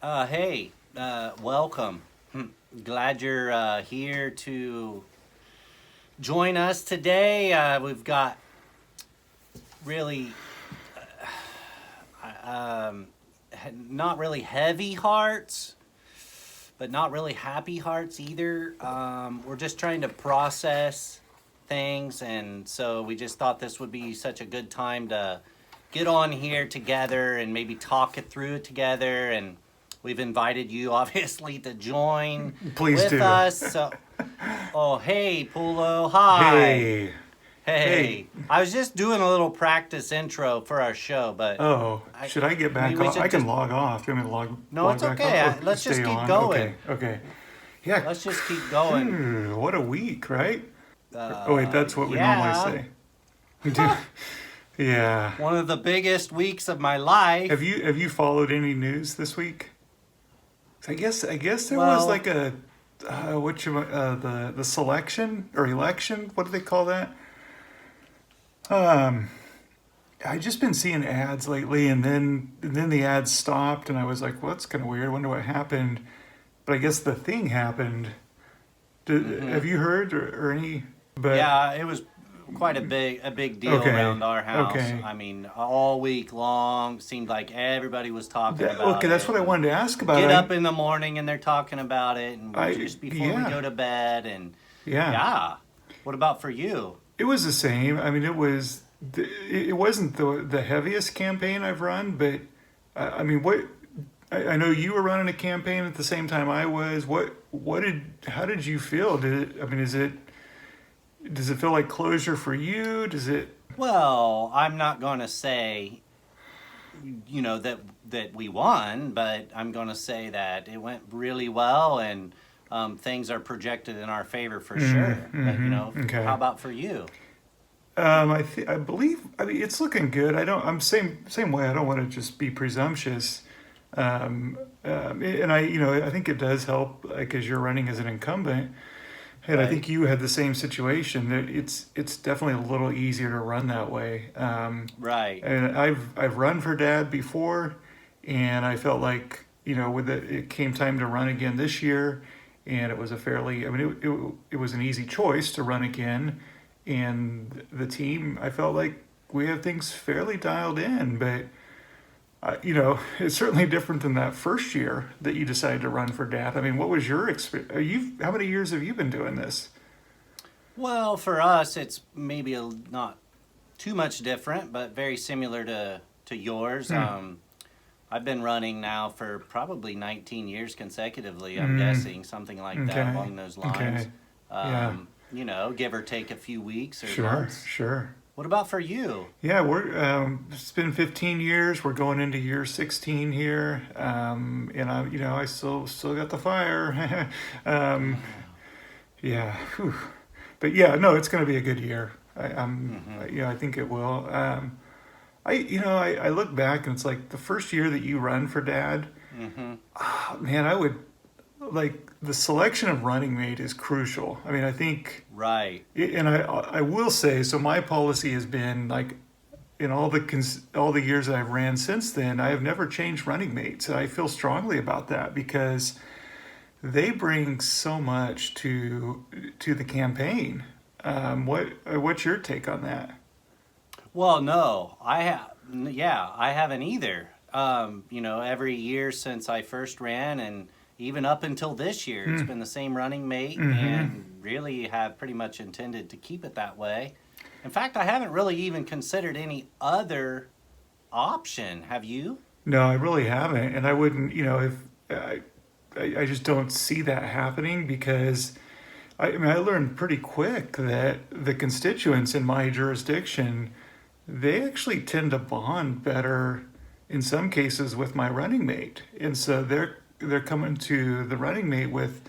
Welcome. Glad you're here to join us today. We've got really not really heavy hearts, but not really happy hearts either. We're just trying to process things, and so we just thought this would be such a good time to get on here together and maybe talk it through together. And we've invited you, obviously, to join Please with do. us. So, hey, Polo, hi. Hey. Hey. I was just doing a little practice intro for our show, but Should I get back maybe we off? should I can just- log off. Do you want me to log No, log it's back okay. off? Let's just Stay keep on? going. Okay. Yeah. Let's just keep going. What a week, right? Wait, that's what we normally say. Yeah. One of the biggest weeks of my life. Have you followed any news this week? I guess there was Well- like a the selection or election. What do they call that? I just been seeing ads lately, and then the ads stopped, and I was like, well, that's kind of weird. I wonder what happened. But I guess the thing happened. Have you heard or any? But Yeah, it was quite a big deal Okay, around our house. okay. I mean, all week long, seemed like everybody was talking about okay, that's it. what I wanted to ask about. Get up in the morning and they're talking about it, and I- just before we yeah. go to bed, and Yeah. yeah. What about for you? It was the same. I mean, it wasn't the heaviest campaign I've run, but I mean, I know you were running a campaign at the same time I was. How did you feel? Does it feel like closure for you? Does it? Well, I'm not going to say, that we won, but I'm going to say that it went really well, and things are projected in our favor for sure. But, okay. how about for you? I believe. I mean, it's looking good. I'm same way. I don't want to just be presumptuous. And I think it does help, like, as you're running as an incumbent. And I Right. think you had the same situation. That it's definitely a little easier to run that way. Right. And I've run for Dad before, and I felt like it came time to run again this year, and it was it was an easy choice to run again, and the team, I felt like we have things fairly dialed in, but. It's certainly different than that first year that you decided to run for Dad. I mean, what was your experience? How many years have you been doing this? Well, for us, it's maybe not too much different, but very similar to yours. I've been running now for probably 19 years consecutively, I'm guessing, something like that Okay. along those lines. Yeah. Give or take a few weeks or Sure, months. sure. What about for you? Yeah, it's been 15 years. We're going into year 16 here, and I still got the fire. Yeah, whew. But yeah, no, it's going to be a good year. I think it will. I look back and it's like the first year that you run for Dad. Oh, man, I would like the selection of running mate is crucial. I mean, I think. Right. And I will say, so my policy has been like, in all the years that I've ran since then, I have never changed running mates. And I feel strongly about that because they bring so much to the campaign. What's your take on that? Well, no, I haven't either. Every year since I first ran, and even up until this year, it's been the same running mate, and really have pretty much intended to keep it that way. In fact, I haven't really even considered any other option. Have you? No, I really haven't, and I wouldn't. If I just don't see that happening because I learned pretty quick that the constituents in my jurisdiction, they actually tend to bond better in some cases with my running mate, and so they're coming to the running mate with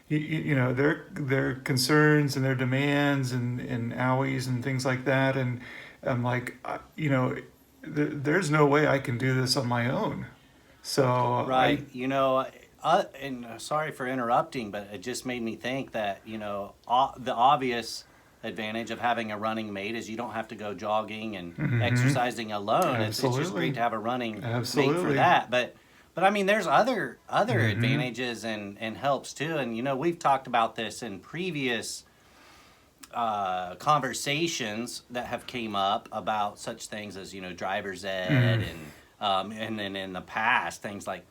their concerns and their demands and owies and things like that, and I'm like, there's no way I can do this on my own. So Right. And sorry for interrupting, but it just made me think that, the obvious advantage of having a running mate is you don't have to go jogging and exercising alone. It's just Absolutely. great to have a running mate for Absolutely. that. But But I mean, there's other advantages and helps too. And you know, we've talked about this in previous conversations that have came up about such things as, you know, driver's ed and then in the past things like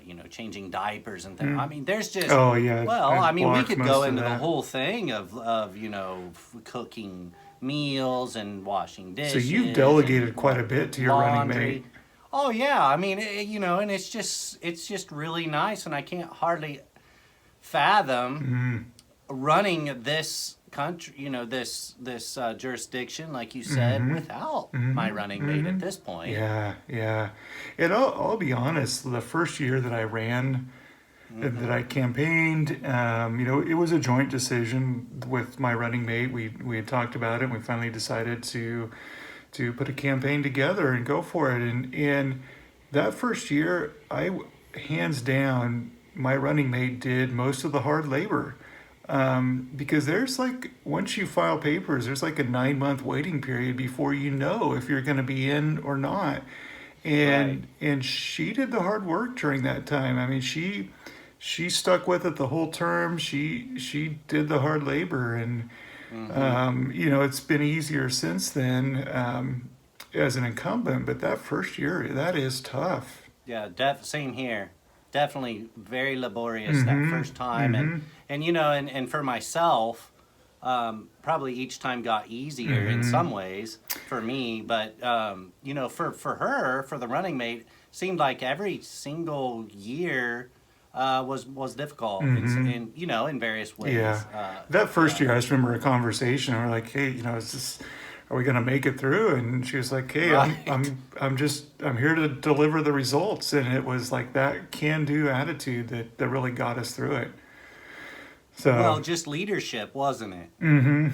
you know, changing diapers and things. I mean, there's just Oh yeah. well, I've I mean, we blocked could most go of into the that. whole thing of you know, cooking meals and washing dishes. So you've and delegated quite a bit to your running laundry. mate. Oh yeah, I mean, you know, and it's just really nice, and I can't hardly fathom running this country, you know, this jurisdiction, like you said, without my running mate at this point. Yeah, yeah. And I'll be honest, the first year that I ran, that I campaigned, you know, it was a joint decision with my running mate. We had talked about it, and we finally decided to put a campaign together and go for it. And that first year, hands down, my running mate did most of the hard labor. Because there's like, once you file papers, there's like a 9-month waiting period before you know if you're going to be in or not. And she did the hard work during that time. I mean, she stuck with it the whole term. She did the hard labor, and you know, it's been easier since then as an incumbent. But that first year, that is tough. Yeah, same here. Definitely very laborious that first time, and you know, and for myself, probably each time got easier in some ways for me, but you know, for her, for the running mate, seemed like every single year was difficult, in you know, in various ways. Yeah. That first year, I just remember a conversation. And we're like, "Hey, you know, are we gonna make it through?" And she was like, "Hey, Right. I'm here to deliver the results." And it was like that can-do attitude that really got us through it. So Well, just leadership, wasn't it?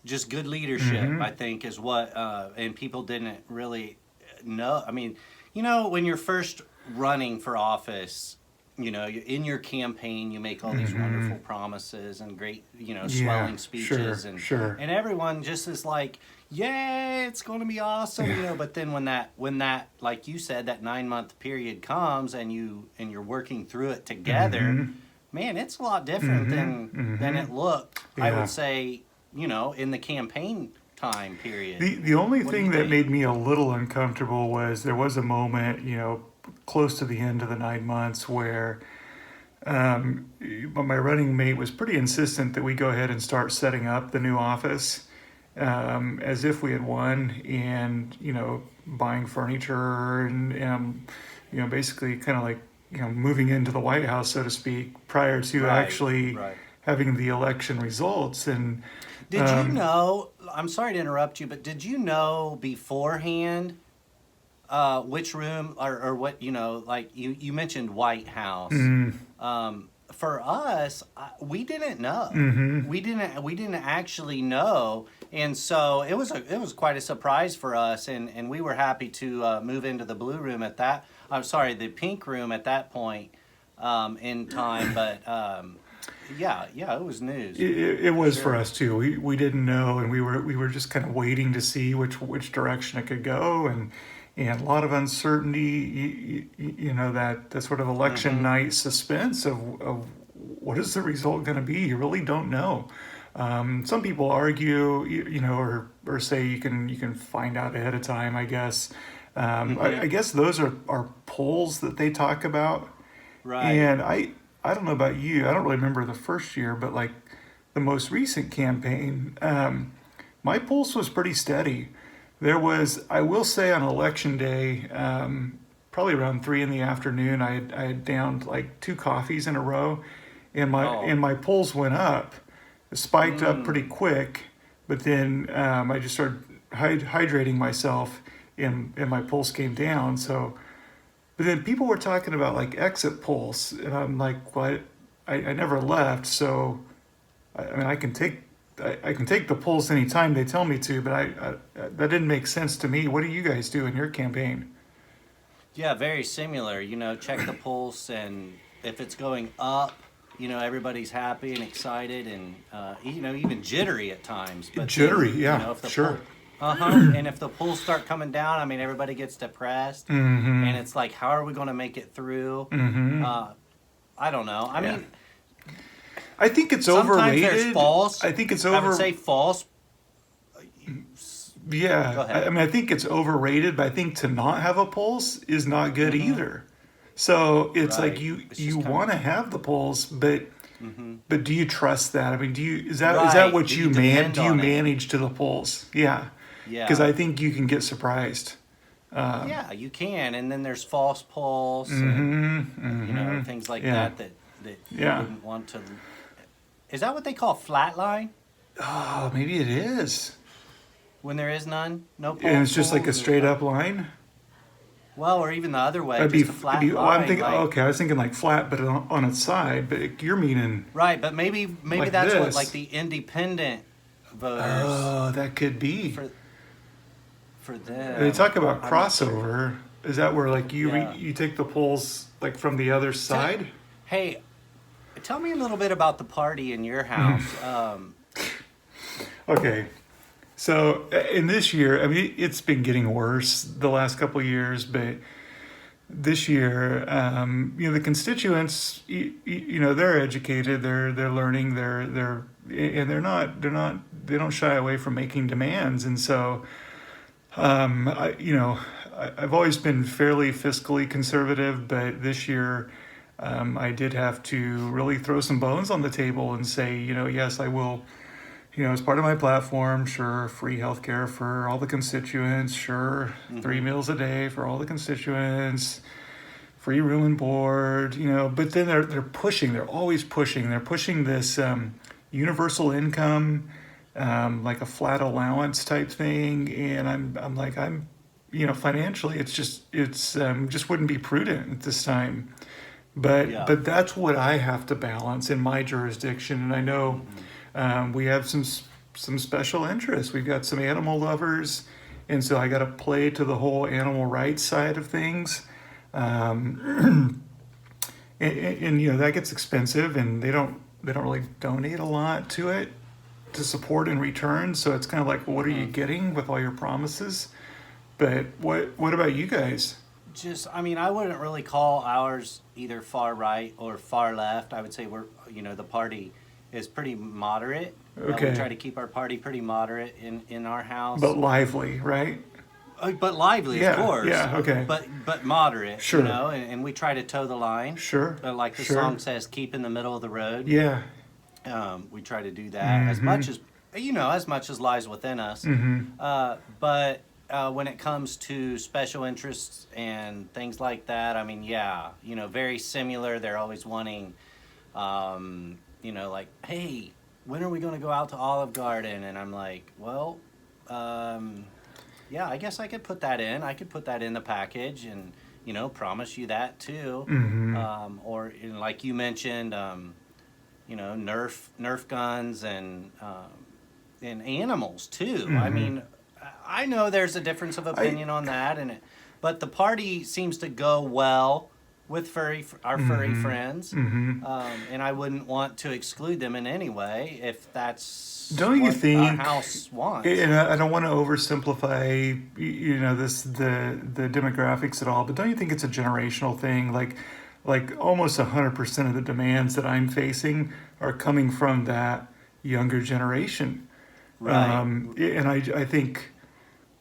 Just good leadership, I think, is what, and people didn't really know. I mean, you know, when you're first running for office, you know, in your campaign, you make all these wonderful promises and great, you know, swelling speeches, and everyone just is like, "Yay, it's going to be awesome," you know. But then when that, like you said, that 9-month period comes, and you're working through it together, man, it's a lot different than it looked. I Yeah. would say, you know, in the campaign time period. The only What do thing you that think? made me a little uncomfortable was there was a moment, you know, close to the end of the 9 months where my running mate was pretty insistent that we go ahead and start setting up the new office as if we had won, and you know, buying furniture and you know, basically kind of like, you know, moving into the White House, so to speak, prior to Right, actually right. having the election results. And Did you know? I'm sorry to interrupt you, but did you know beforehand which room or what, you know? Like you mentioned White House. For us, we didn't know. We didn't actually know, and so it was quite a surprise for us, and we were happy to move into the blue room at that. I'm sorry, the pink room at that point in time, but. Yeah, it was news. it was Sure. for us too. We didn't know, and we were just kind of waiting to see which direction it could go, and a lot of uncertainty. You know, that sort of election night suspense of what is the result going to be. You really don't know. Some people argue, you know, or say you can find out ahead of time. I guess. I guess those are polls that they talk about. Right. And I don't know about you. I don't really remember the first year, but like the most recent campaign, my pulse was pretty steady. There was, I will say, on election day, probably around 3 in the afternoon, I had downed like 2 coffees in a row, and my pulse went up, spiked up pretty quick, but then I just started hydrating myself, and my pulse came down. So. But then people were talking about like exit polls, and I'm like, "What? I never left, so I mean, I can take the polls anytime they tell me to." But that didn't make sense to me. What do you guys do in your campaign? Yeah, very similar. You know, check the pulse, and if it's going up, you know, everybody's happy and excited, and you know, even jittery at times. But Jittery, then, yeah, you know, if the sure. And if the pools start coming down, I mean, everybody gets depressed, and it's like, how are we going to make it through? I don't know. I mean, I think it's sometimes overrated. there's false. I think it's I would say false. Yeah, Go ahead. I mean, I think it's overrated, but I think to not have a pulse is not good either. So it's like Right. you It's just you kinda- want to have the pulse, but do you trust that? I mean, is that Right. what Do you you depend do you on it? manage to the pulse? Yeah, Yeah. because I think you can get surprised. Yeah, you can, and then there's false pulse, and things like Yeah. that you Yeah. wouldn't want to. Is that what they call flatline Oh, maybe it is. when there is none? No pulse. And it's just like a straight up line. Well, or even the other way, That'd just a flat line. well, I'm thinking, like- okay, I was thinking like flat, but on its side. But you're meaning, Right, but maybe like that's what this. like the independent voters oh, that could be. for them. They talk about I'm not sure. crossover. Is that where like Yeah. you take the poles like from the other side? Hey, tell me a little bit about the party in your house. Okay. So in this year, I mean, it's been getting worse the last couple of years, but this year, the constituents, they're educated, they're learning, and they don't shy away from making demands, and so, I've always been fairly fiscally conservative, but this year, I did have to really throw some bones on the table and say, yes, I will. As part of my platform, sure, free healthcare for all the constituents, sure, 3 meals a day for all the constituents, free room and board, but then they're always pushing this universal income, like a flat allowance type thing, and I'm like, financially, it's just wouldn't be prudent at this time, but that's what I have to balance in my jurisdiction, and I know. We have some special interests. We've got some animal lovers, and so I got to play to the whole animal rights side of things. And that gets expensive, and they don't really donate a lot to it to support in return. So it's kind of like, well, what are you getting with all your promises? But what about you guys? I wouldn't really call ours either far right or far left. I would say we're, the party is pretty moderate. Okay. We try to keep our party pretty moderate in our house. But lively, right? But lively, Yeah, of course. yeah, okay. But moderate, Sure. and we try to toe the line. Sure. Like the sure. song says, keep in the middle of the road. Yeah. We try to do that as much as lies within us. But when it comes to special interests and things like that, I mean, very similar. They're always wanting, like, hey, when are we going to go out to Olive Garden? And I'm like, well, I guess I could put that in. I could put that in the package and, promise you that too. Or like you mentioned, Nerf guns and animals too. I mean, I know there's a difference of opinion on that, but the party seems to go well with our furry friends, and I wouldn't want to exclude them in any way if that's Don't you what think? our house wants. And I don't want to oversimplify, the demographics at all, but don't you think it's a generational thing? Like almost 100% of the demands that I'm facing are coming from that younger generation. Right. And I think,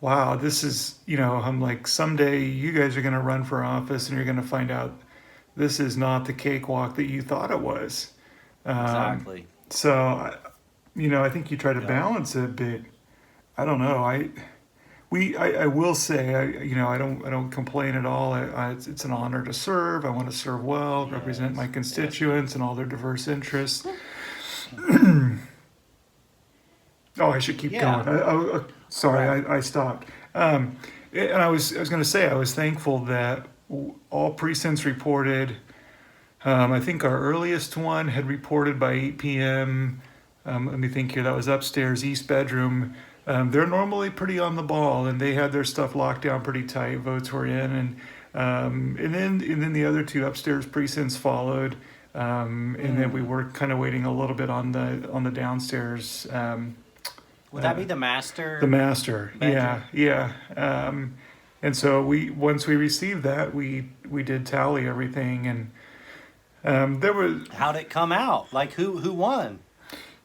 wow, this is, I'm like, someday you guys are going to run for office and you're going to find out this is not the cakewalk that you thought it was. Exactly. So, I think you try to balance it, but I don't know. I will say, I don't complain at all. It's an honor to serve. I want to serve well, represent my constituents and all their diverse interests. Oh, I should keep going. Sorry, I stopped. And I was going to say, I was thankful that all precincts reported. I think our earliest one had reported by 8 p.m. Let me think here. That was upstairs, east bedroom. They're normally pretty on the ball, and they had their stuff locked down pretty tight. Votes were in, and then the other two upstairs precincts followed. And then we were kind of waiting a little bit on the downstairs. Would that be the master? The master, bedroom? yeah. And so once we received that, we did tally everything, and there was, How'd it come out? Like who won?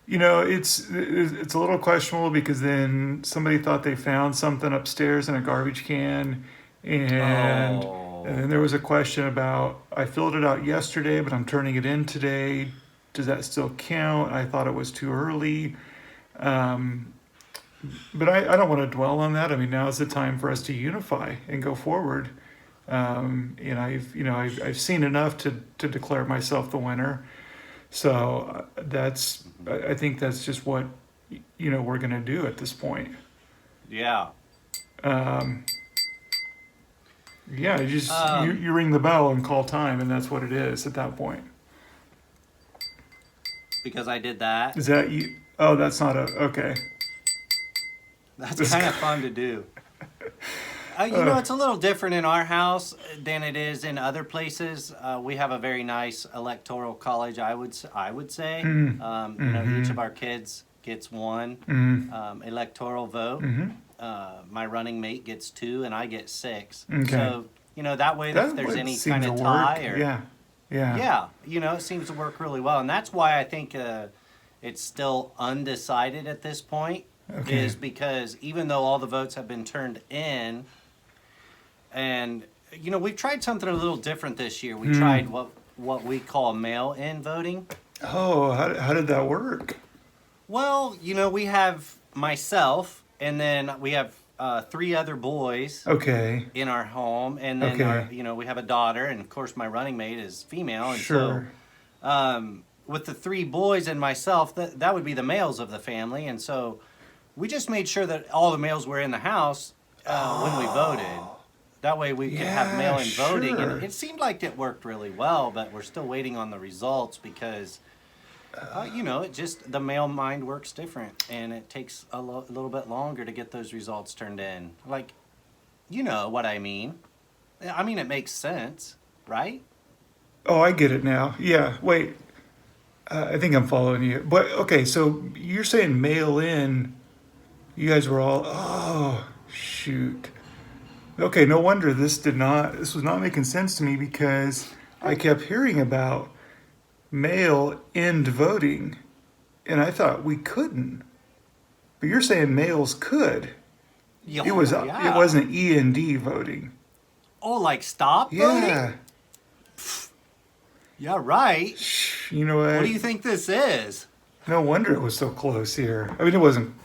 it's a little questionable because then somebody thought they found something upstairs in a garbage can, and Oh. and then there was a question about, I filled it out yesterday, but I'm turning it in today. Does that still count? I thought it was too early. Um, but I don't want to dwell on that. I mean, now is the time for us to unify and go forward. And I've seen enough to declare myself the winner. So I think that's just what, we're going to do at this point. Yeah. Um, yeah, Um, you ring the bell and call time, and that's what it is at that point. because I did that. Is that you? Oh, that's not okay. That's kind of fun to do. It's a little different in our house than it is in other places. We have a very nice electoral college, I would say. Each of our kids gets one electoral vote. My running mate gets 2, and I get 6. Okay. So that way, if there's any kind of tie or yeah, it seems to work really well, and that's why I think it's still undecided at this point. Okay. Is because even though all the votes have been turned in, and we've tried something a little different this year. We tried what we call mail-in voting. Oh, how did that work? Well, we have myself, and then we have 3 other boys Okay. in our home, and then Okay. we have a daughter, and of course my running mate is female, and Sure. so with the 3 boys and myself, that would be the males of the family, and so we just made sure that all the males were in the house when we voted. That way we could have mail-in voting, sure. and it seemed like it worked really well, but we're still waiting on the results because, it just, the male mind works different, and it takes a little bit longer to get those results turned in. Like, you know what I mean. I mean, it makes sense, right? Oh, I get it now. Yeah. Wait. I think I'm following you. But okay, so you're saying mail in. You guys were all. Oh, shoot. Okay, no wonder this was not making sense to me because I kept hearing about mail in voting, and I thought we couldn't. But you're saying males could. Yeah, It wasn't END voting. Oh, like stop Yeah. voting? Yeah, right. You know what? What do you think this is? No wonder it was so close here. I mean, it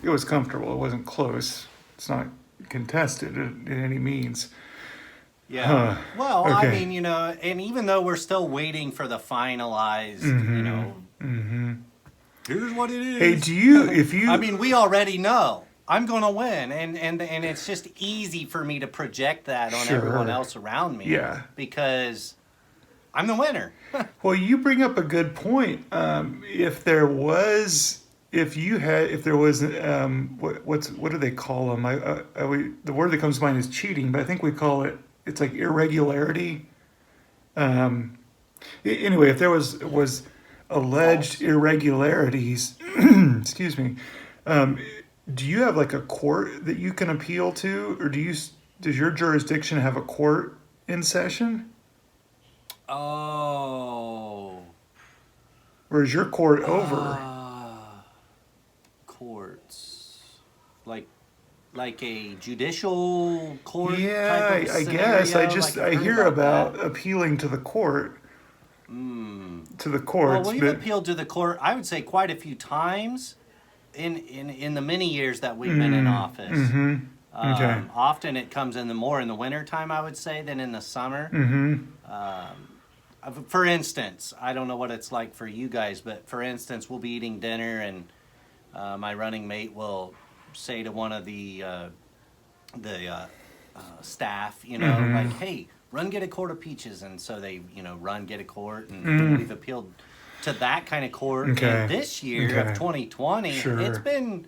was comfortable. It wasn't close. It's not contested in any means. Yeah. Huh. Well, I Okay. mean, and even though we're still waiting for the finalized, here's what it is. Hey, if you, I mean, we already know I'm going to win, and it's just easy for me to project that on Sure. everyone else around me. Yeah. Because I'm the winner. well, you bring up a good point. If there was, what do they call them? The word that comes to mind is cheating, but I think we call it, it's like irregularity. Anyway, if there was alleged irregularities, excuse me, do you have like a court that you can appeal to, or does your jurisdiction have a court in session? Oh. Or is your court over? Courts. Like a judicial court Yeah, type of I guess. scenario? I hear about appealing to the court. To the courts. Well, we've but, appealed to the court, I would say, quite a few times in the many years that we've been in office. Okay. Often it comes in the winter time, I would say, than in the summer. For instance, I don't know what it's like for you guys, but for instance, we'll be eating dinner, and my running mate will say to one of the staff, like, "Hey, run get a quart of peaches," and so they, run get a quart, and we've appealed to that kind of court. Okay. And this year of Okay. 2020, Sure. it's been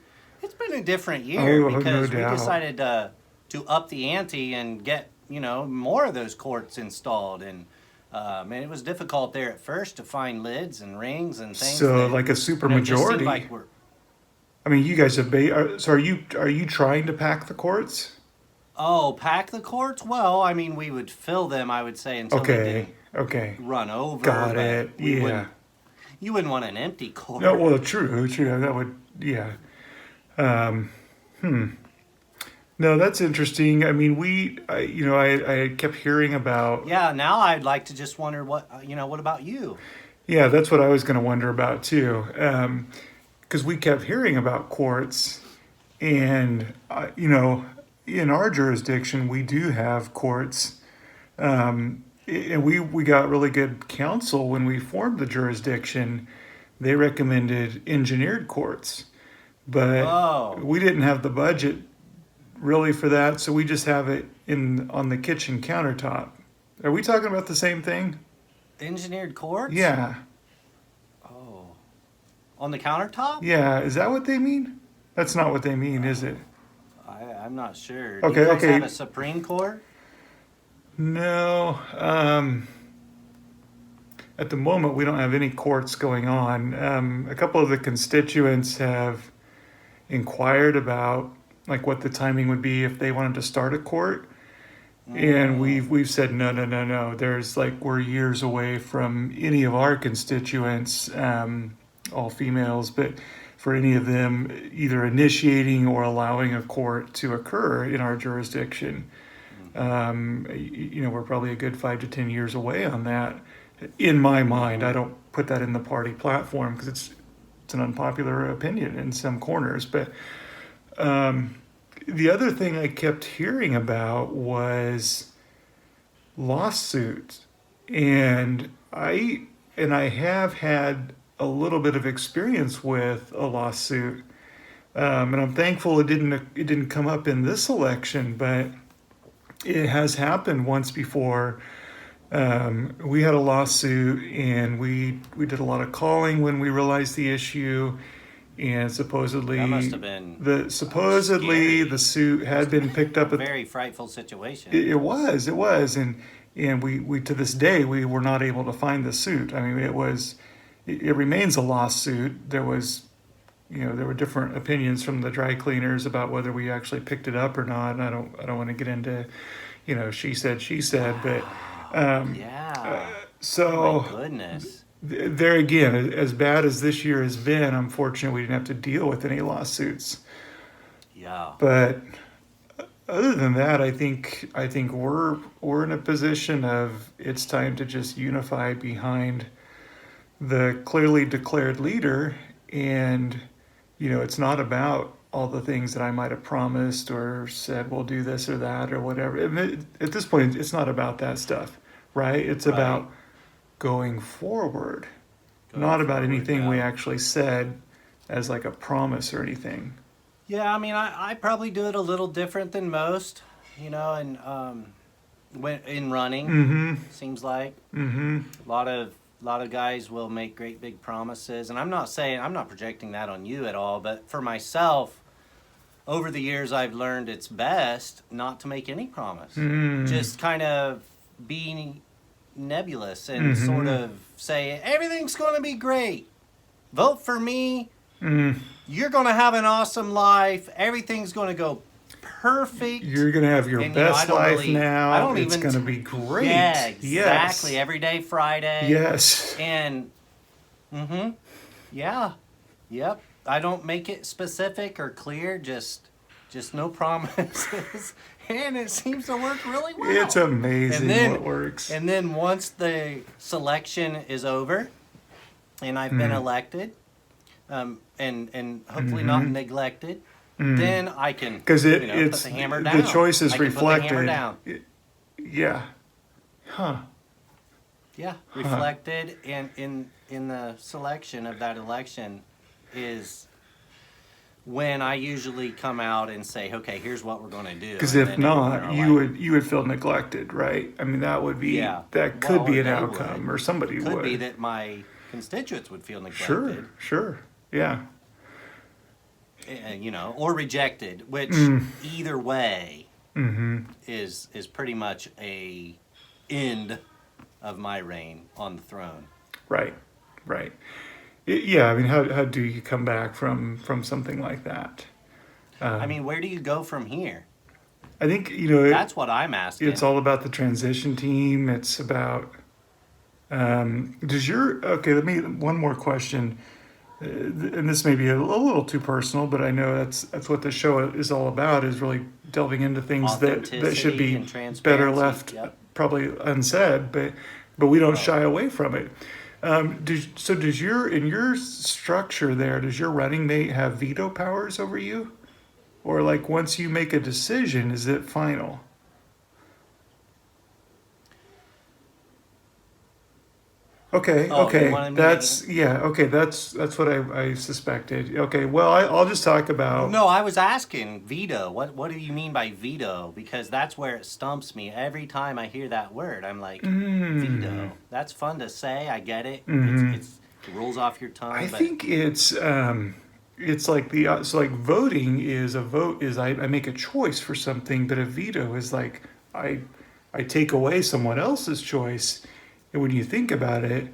a different year Oh, no because we doubt. decided to up the ante and get more of those courts installed, and it was difficult there at first to find lids and rings and things. So that, like a super just seemed majority. like I mean, you guys have so are you trying to pack the courts? Oh, pack the courts? Well, I mean, we would fill them, I would say, until they Okay, didn't okay, run over, got but it. Yeah. you wouldn't want an empty No, court. well, true. That would, yeah. Um, no, that's interesting. I mean, I kept hearing about. Yeah, now I'd like to just wonder what about you? Yeah, that's what I was going to wonder about too. Because we kept hearing about courts, and in our jurisdiction, we do have courts. And we got really good counsel when we formed the jurisdiction. They recommended engineered courts, but Oh, we didn't have the budget really for that, so we just have it in on the kitchen countertop. Are we talking about the same thing? engineered courts? Yeah, Oh, on the countertop? yeah. Is that what they mean? That's not what they mean, is it? I'm not sure. Do you Okay, guys have okay. a Supreme Court? No. At the moment, we don't have any courts going on. A couple of the constituents have inquired about like what the timing would be if they wanted to start a court, and Mm, we've said no. There's like we're years away from any of our constituents, all females, but for any of them either initiating or allowing a court to occur in our jurisdiction. We're probably a good 5 to 10 years away on that. In my mind, I mm-hmm. don't put that in the party platform because it's an unpopular opinion in some corners. But the other thing I kept hearing about was lawsuits, and I have had a little bit of experience with a lawsuit, and I'm thankful it didn't come up in this election, but it has happened once before. We had a lawsuit, and we did a lot of calling when we realized the issue, and That must supposedly have been supposedly the scary. suit had Must been have been picked up a at. very frightful situation. It was, and we to this day we were not able to find the suit. I mean, it remains a lawsuit. There were different opinions from the dry cleaners about whether we actually picked it up or not. And I don't want to get into, she said, but Wow. Yeah. Oh my so goodness. there again, as bad as this year has been, I'm fortunate we didn't have to deal with any lawsuits. Yeah. But other than that, I think we're in a position of it's time to just unify behind the clearly declared leader, and it's not about all the things that I might have promised or said we'll do this or that or whatever. At this point, it's not about that stuff, right? It's Right. about going forward, Going not about forward. anything we Yeah. actually said as like a promise or anything. Yeah. I mean, I probably do it a little different than most, and when in running, Mm-hmm. seems like Mm-hmm. a lot of guys will make great big promises, and I'm not projecting that on you at all, but for myself, over the years I've learned it's best not to make any promise. Mm-hmm. Just kind of be nebulous and sort Mm-hmm. of say everything's going to be great. Vote for me. Mm. You're going to have an awesome life. Everything's going to go perfect. You're gonna have your And best life now. I don't It's even gonna be great. Yeah, Yes. exactly. Every day Friday. Yes. And yeah. Yep. I don't make it specific or clear, just no promises. And it seems to work really well. It's amazing And then what works. and then once the selection is over and I've been elected, and hopefully not neglected, then I can Because put the hammer down. the choice is I can put the hammer reflected. down. Yeah. Huh. Yeah, reflected in the selection of that election is when I usually come out and say, okay, here's what we're going to do. Because And if then everyone not, are you would feel neglected, right? I mean, that would be Yeah. that could Well, be an they outcome, would. or somebody could would. be that my constituents would feel neglected. Sure. Yeah. Or rejected, which either way Mm-hmm. is pretty much a end of my reign on the throne. Right. Yeah, I mean, how do you come back from something like that? I mean, where do you go from here? I think That's what I'm it's asking. all about the transition team. It's about does your okay? Let me one more question, and this may be a little too personal, but I know that's what the show is all about. Is really delving into things that should Authenticity be and better transparency. left Yep. probably unsaid, but we don't Oh. shy away from it. Does your in your structure there? Does your running mate have veto powers over you, or like once you make a decision, is it final? Okay, Oh, you okay, wanted me to. that's yeah, okay, that's what I suspected. Okay, well, I'll just talk about. No, I was asking veto. What do you mean by veto? Because that's where it stumps me. Every time I hear that word, I'm like, Mm, veto. That's fun to say. I get it. hmm It rolls off your I tongue, but think it's like the so like voting is a vote is I make a choice for something, but a veto is like I I take away someone else's choice, and when you think about it,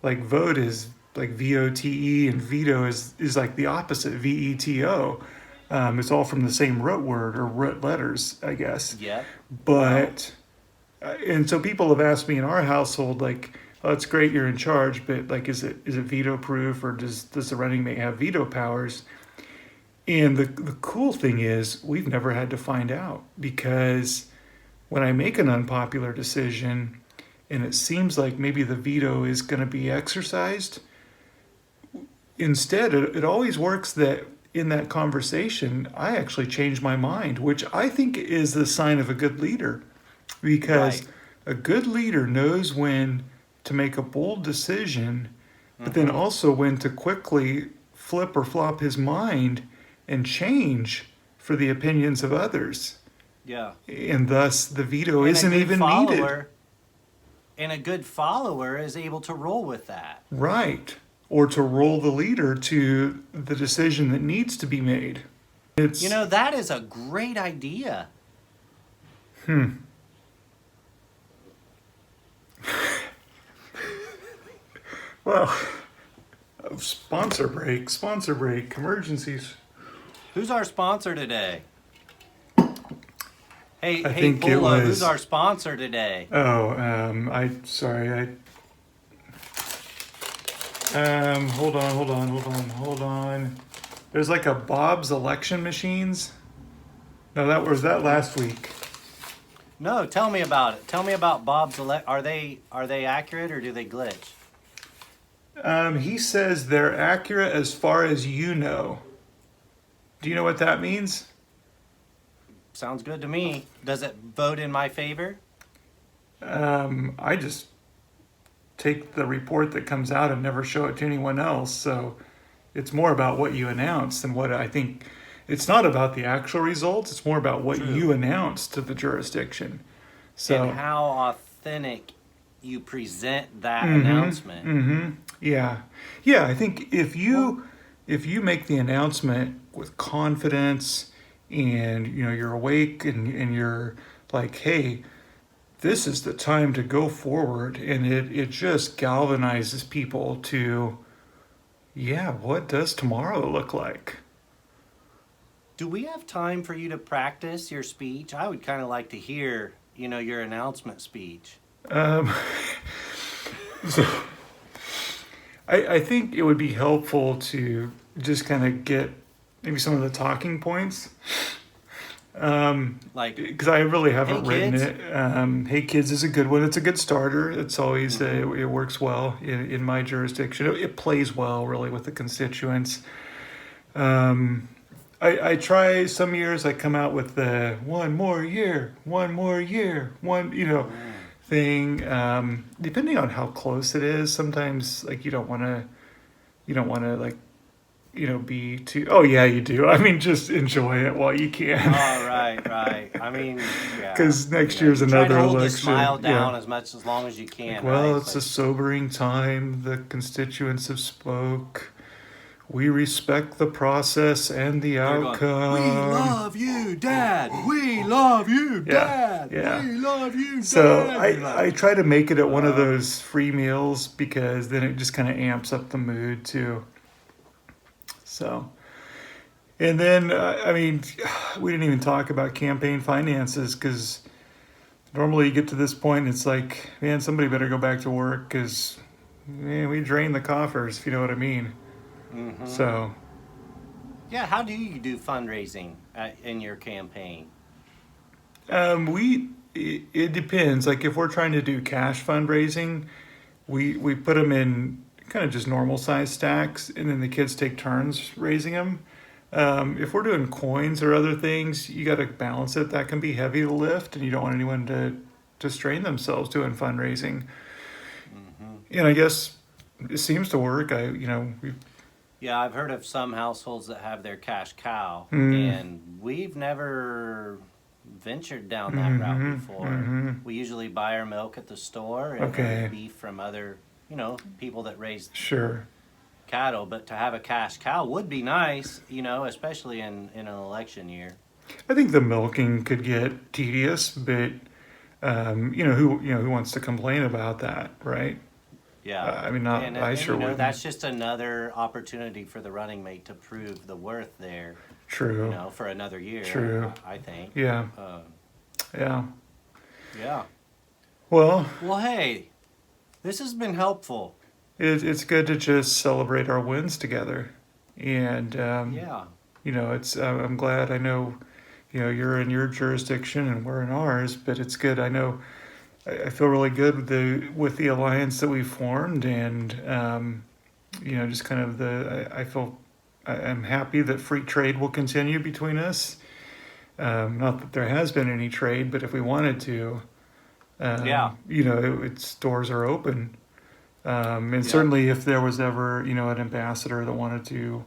like vote is like VOTE and veto is like the opposite VETO. It's all from the same root word or root letters, I guess. yep. Well, But and so people have asked me in our household, like, "Oh, it's great you're in charge, but like, is it veto proof or does the running mate have veto powers?" And the cool thing is we've never had to find out because when I make an unpopular decision and it seems like maybe the veto is going to be exercised, instead it always works that in that conversation I actually change my mind, which I think is the sign of a good leader because right. a good leader knows when to make a bold decision, but then Mm-hmm. also when to quickly flip or flop his mind and change for the opinions of others. Yeah. And thus the veto And a isn't good even needed. follower, and a good follower is able to roll with that. Right. Or to roll the leader to the decision that needs to be made. You It's, know, that is a great idea. hmm. Well, sponsor break, emergencies. Who's our sponsor today? Hey, I hey, think it Polo, who's was. our sponsor today? Oh, hold on. There's like a Bob's election machines. No, that was that last week. No, tell me about it. Tell me about Bob's are they accurate or do they glitch? He says they're accurate as far as you know. Do you know what that means? Sounds good to me. Does it vote in my favor? I just take the report that comes out and never show it to anyone else. So it's more about what you announce than what I think. It's not about the actual results. It's more about what True. you announce to the jurisdiction. And So, how authentic you present that mm-hmm, announcement. mm-hmm, yeah, yeah. I think Well, if you make the announcement with confidence and you're awake and you're like, hey, this is the time to go forward, and it just galvanizes people to, yeah, what does tomorrow look like? do we have time for you to practice your speech? I would kind of like to hear, your announcement speech. Um, so I think it would be helpful to just kind of get maybe some of the talking points. Like, Because I really hey haven't written kids. it. Hey Kids is a good one. It's a good starter. It's always, Mm-hmm. it works well in my jurisdiction. It plays well, really, with the constituents. Um, I try some years, I come out with the one more year, Mm. thing. Depending on how close it is, sometimes, like, you don't want to, like, be too, oh yeah, you do. I mean, just enjoy it while you can. All right, right. I mean, yeah, Because next yeah. year's You try to another hold the smile election. Yeah. down as long as you Like, can, well, right? it's a But sobering time. The constituents have spoke. We respect the process and the outcome. We love you, Dad. We love you, Yeah, Dad. yeah. We love you, Dad. So You're like, I try to make it at one of those free meals because then it just kind of amps up the mood too. So, and then I mean, we didn't even talk about campaign finances because normally you get to this point and it's like, man, somebody better go back to work because we drain the coffers, if you know what I mean. mhm. So, Yeah, how do you do fundraising in your campaign? it depends. Like if we're trying to do cash fundraising, we put them in kind of just normal size stacks, and then the kids take turns raising them. If we're doing coins or other things, you got to balance it. That can be heavy to lift, and you don't want anyone to strain themselves doing fundraising. Hmm. And I guess it seems to work. Yeah, I've heard of some households that have their cash cow, Mm. and we've never ventured down that route Mm-hmm, before. mm-hmm. We usually buy our milk at the store and Okay. beef from other, people that raise Sure. cattle. But to have a cash cow would be nice, especially in an election year. I think the milking could get tedious, but who wants to complain about that, right? Yeah. I mean, not I sure wouldn't. That's just another opportunity for the running mate to prove the worth there, True. for another year. True. I think. Yeah. Yeah. Yeah. Well, Well, hey, this has been helpful. it's good to just celebrate our wins together, and Yeah. it's I'm glad. I know, you're in your jurisdiction and we're in ours, but it's good. I know. I feel really good with the alliance that we formed, and just kind of I'm happy that free trade will continue between us. Not that there has been any trade, but if we wanted to, its doors are open. And Yeah. certainly, if there was ever an ambassador that wanted to,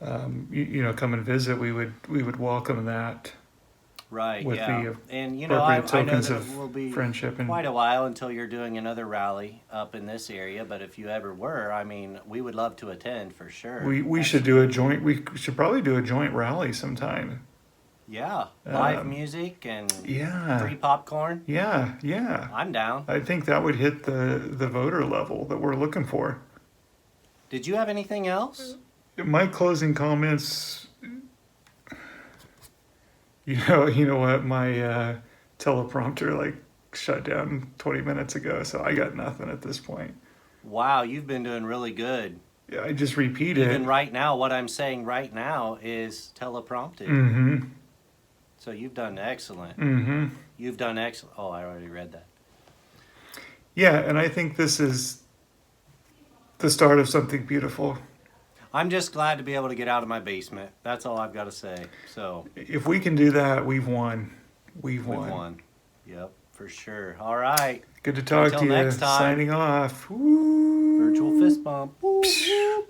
come and visit, we would welcome that. Right, With yeah. the And appropriate I know tokens that of it will be friendship and quite a while until you're doing another rally up in this area, but if you ever were, we would love to attend for sure. we should do a joint. We should probably do a joint rally sometime. Yeah, live Um, music and Yeah, free popcorn. yeah. I'm down. I think that would hit the voter level that we're looking for. Did you have anything else? My closing comments. You know what? My teleprompter shut down 20 minutes ago, so I got nothing at this point. Wow, you've been doing really good. Yeah, I just repeat it. Even right now, what I'm saying right now is teleprompted. Mm-hmm. So you've done excellent. Mm-hmm. You've done excellent. Oh, I already read that. Yeah, and I think this is the start of something beautiful. I'm just glad to be able to get out of my basement. That's all I've got to say. So If we can do that, we've won. We've we won. won. Yep, for sure. All right. Good to talk Until to you. next time. Signing off. Woo. Virtual fist bump. Woo, woo.